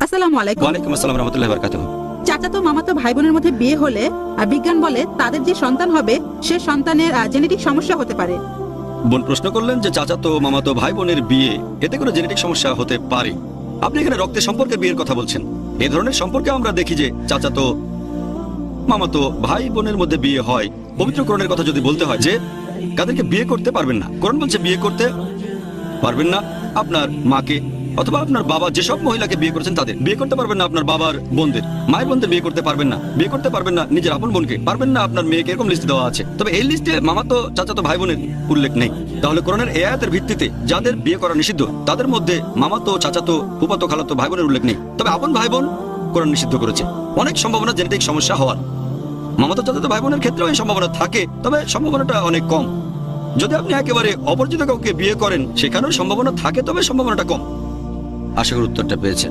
আসসালামু আলাইকুম। ওয়ালাইকুম আসসালাম রহমতুল্লাহি ওয়া বারাকাতুহু। চাচাতো মামাতো ভাই বোনের মধ্যে বিয়ে হলে বিজ্ঞান বলে তাদের যে সন্তান হবে সে সন্তানের জেনেটিক সমস্যা হতে পারে। বোন প্রশ্ন করলেন যে চাচাতো মামাতো ভাই বোনের বিয়ে এতে করে জেনেটিক সমস্যা হতে পারে। আপনি এখানে রক্তের সম্পর্কে বিয়ের কথা বলছেন। এই ধরনের সম্পর্কে আমরা দেখি যে চাচাতো মামাতো ভাই বোনের মধ্যে বিয়ে হয়। পবিত্র কোরআনের কথা যদি বলতে হয় যে কাদেরকে বিয়ে করতে পারবেন না, কোরআন বলছে বিয়ে করতে পারবেন না আপনার মাকে অথবা আপনার বাবা যেসব মহিলাকে বিয়ে করেছেন তাদের বিয়ে করতে পারবেন না, আপনার বাবার বোনদের মায়ের বোনদের বিয়ে করতে পারবেন না, বিয়ে করতে পারবেন না নিজের আপন বোনকে, পারবেন না আপনার মেয়েকে, এরকম লিস্ট দেওয়া আছে। তবে এই লিস্টে মামাতো চাচাতো ভাই বোনের উল্লেখ নেই। তাহলে কোরআনের এই আয়াতের ভিত্তিতে যাদের বিয়ে করা নিষিদ্ধ তাদের মধ্যে মামাতো চাচাতো ফুফাতো খালাতো ভাই বোনের উল্লেখ নেই। তবে আপন ভাই বোন কোরআন নিষিদ্ধ করেছে। অনেক সম্ভাবনা জেনেটিক সমস্যা হওয়ার। মামাতো চাচাতো ভাই বোনের ক্ষেত্রেও এই সম্ভাবনা থাকে, তবে সম্ভাবনাটা অনেক কম। যদি আপনি একেবারে অপরিচিত কাউকে বিয়ে করেন সেখানেও সম্ভাবনা থাকে, তবে সম্ভাবনাটা কম। আশা করি উত্তরটা পেয়েছেন।